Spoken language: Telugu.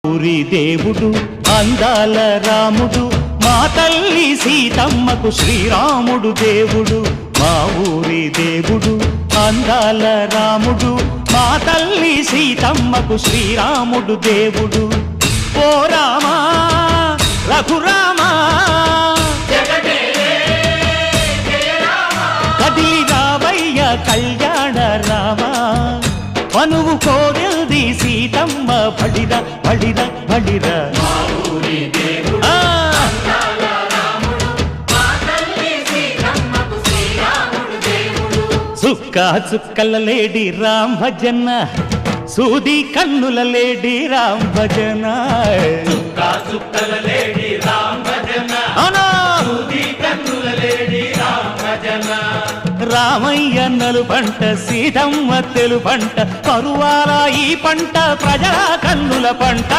ఊరి దేవుడు అందాల రాముడు మా తల్లి సీతమ్మకు శ్రీరాముడు దేవుడు. మా ఊరి దేవుడు అందాల రాముడు మా తల్లి సీతమ్మకు శ్రీరాముడు దేవుడు. ఓ రామా రఘురామా కదిలి రావయ్య కళ్యాణ రామా మనువు కోరెల్ది సీతమ్మ బడిర బడిర బడిర. చుక్క చుక్కల లేడి రామ్ భజన సూది కన్నుల లేడి రామ్ భజన. చుక్కల లేడి రామ్ భజన సూది కన్నుల లేడి రామ్ భజన. రామయ్య నలు పంట సీతమ్మ తెలు పంట పరువాల ఈ పంట ప్రజల కన్నుల పంట.